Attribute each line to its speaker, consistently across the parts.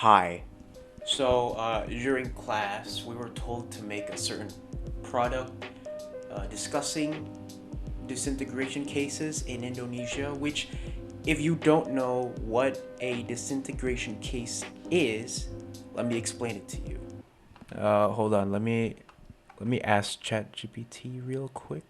Speaker 1: Hi. During class, we were told to make a certain product discussing disintegration cases in Indonesia, which, if you don't know what a disintegration case is, let me explain it to you. Hold on, let me ask ChatGPT real quick.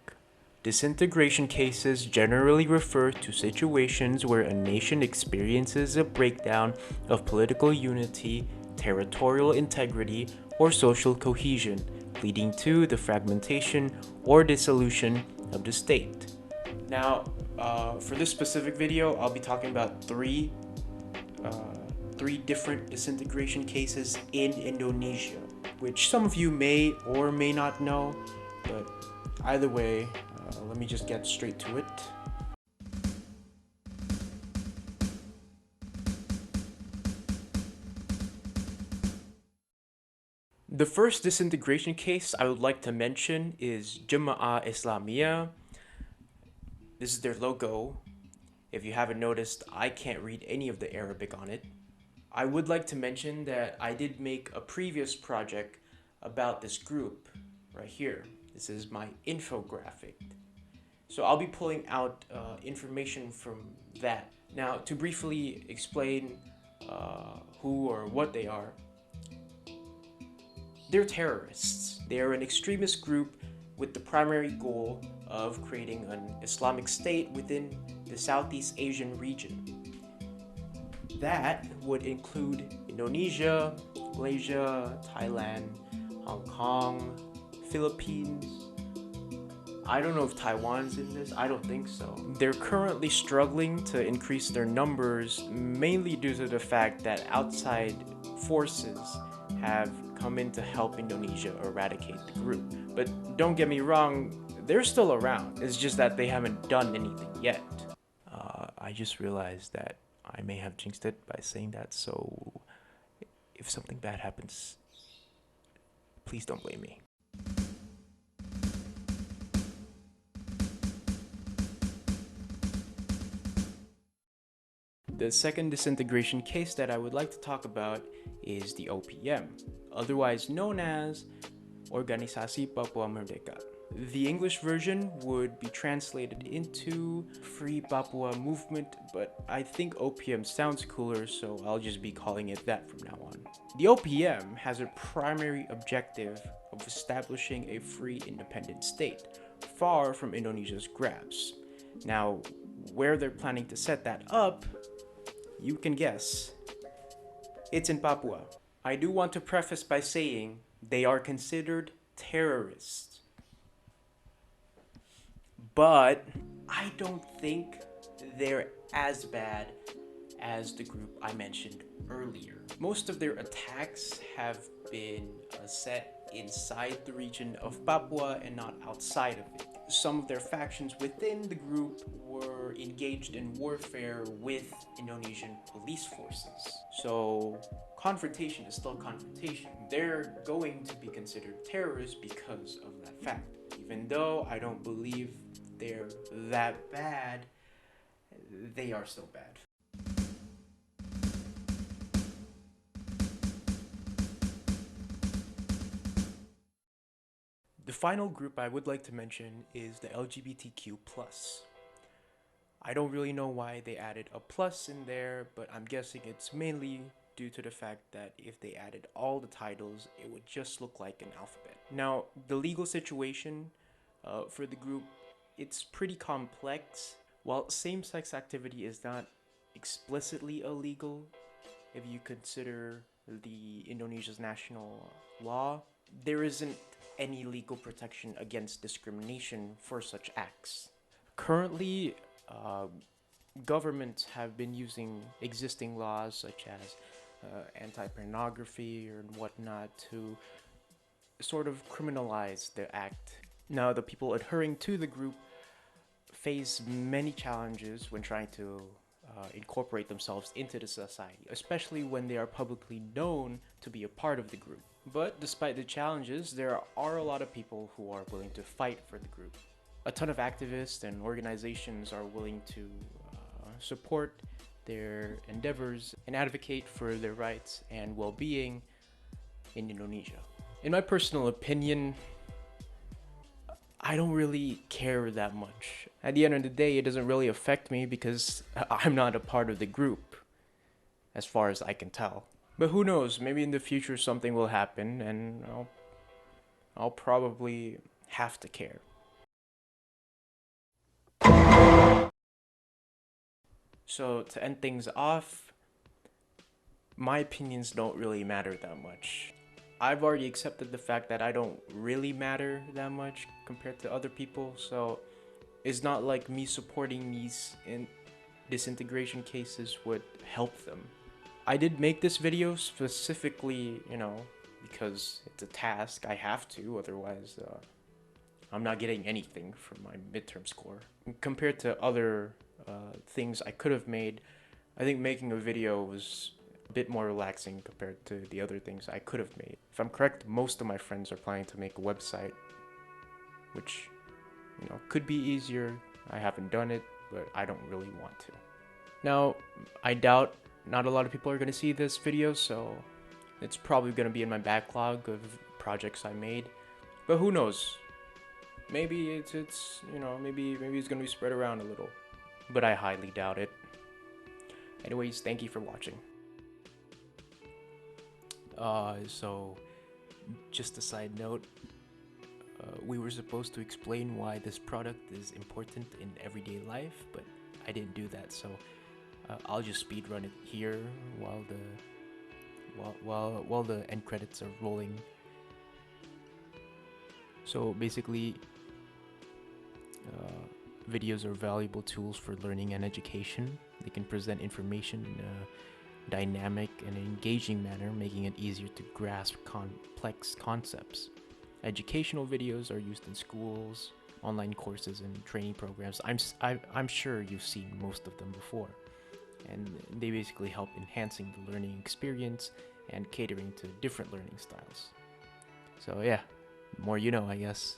Speaker 1: Disintegration cases generally refer to situations where a nation experiences a breakdown of political unity, territorial integrity, or social cohesion, leading to the fragmentation or dissolution of the state. Now, for this specific video, I'll be talking about uh, three different disintegration cases in Indonesia, which some of you may or may not know, but either way, let me just get straight to it. The first disintegration case I would like to mention is Jemaah Islamiyah. This is their logo. If you haven't noticed, I can't read any of the Arabic on it. I would like to mention that I did make a previous project about this group right here. This is my infographic. So I'll be pulling out information from that. Now, to briefly explain who or what they are, they're terrorists. They are an extremist group with the primary goal of creating an Islamic State within the Southeast Asian region. That would include Indonesia, Malaysia, Thailand, Hong Kong, Philippines. I don't know if Taiwan's in this, I don't think so. They're currently struggling to increase their numbers, mainly due to the fact that outside forces have come in to help Indonesia eradicate the group. But don't get me wrong, they're still around. It's just that they haven't done anything yet. I just realized that I may have jinxed it by saying that, so if something bad happens, please don't blame me. The second disintegration case that I would like to talk about is the OPM, otherwise known as Organisasi Papua Merdeka. The English version would be translated into Free Papua Movement, but I think OPM sounds cooler, so I'll just be calling it that from now on. The OPM has a primary objective of establishing a free independent state, far from Indonesia's grasp. Now, where they're planning to set that up, you can guess. It's in Papua. I do want to preface by saying they are considered terrorists. But I don't think they're as bad as the group I mentioned earlier. Most of their attacks have been set inside the region of Papua and not outside of it. Some of their factions within the group were engaged in warfare with Indonesian police forces. So confrontation is still confrontation. They're going to be considered terrorists because of that fact. Even though I don't believe they're that bad, they are still bad. The final group I would like to mention is the LGBTQ+. I don't really know why they added a plus in there, but I'm guessing it's mainly due to the fact that if they added all the titles, it would just look like an alphabet. Now, the legal situation for the group, it's pretty complex. While same-sex activity is not explicitly illegal, if you consider the Indonesia's national law, there isn't any legal protection against discrimination for such acts. Currently, uh, governments have been using existing laws such as anti-pornography and whatnot to sort of criminalize the act. Now, the people adhering to the group face many challenges when trying to incorporate themselves into the society, especially when they are publicly known to be a part of the group. But despite the challenges, there are a lot of people who are willing to fight for the group. A ton of activists and organizations are willing to support their endeavors and advocate for their rights and well-being in Indonesia. In my personal opinion, I don't really care that much. At the end of the day, it doesn't really affect me because I'm not a part of the group, as far as I can tell. But who knows, maybe in the future something will happen and I'll probably have to care. So to end things off, my opinions don't really matter that much. I've already accepted the fact that I don't really matter that much compared to other people, so it's not like me supporting these disintegration cases would help them. I did make this video specifically, because it's a task, I have to, otherwise I'm not getting anything from my midterm score. Compared to other things I could have made, I think making a video was a bit more relaxing compared to the other things I could have made. If I'm correct, most of my friends are planning to make a website, which, could be easier. I haven't done it, but I don't really want to. Now, I doubt not a lot of people are going to see this video, so it's probably going to be in my backlog of projects I made. But who knows? Maybe maybe it's going to be spread around a little. But I highly doubt it. Anyways, thank you for watching. So just a side note, we were supposed to explain why this product is important in everyday life, but I didn't do that, so I'll just speedrun it here while the end credits are rolling. So basically, videos are valuable tools for learning and education. They can present information in a dynamic and engaging manner, making it easier to grasp complex concepts. Educational videos are used in schools, online courses, and training programs. I'm sure you've seen most of them before, and they basically help enhancing the learning experience and catering to different learning styles. So yeah, the more you know, I guess.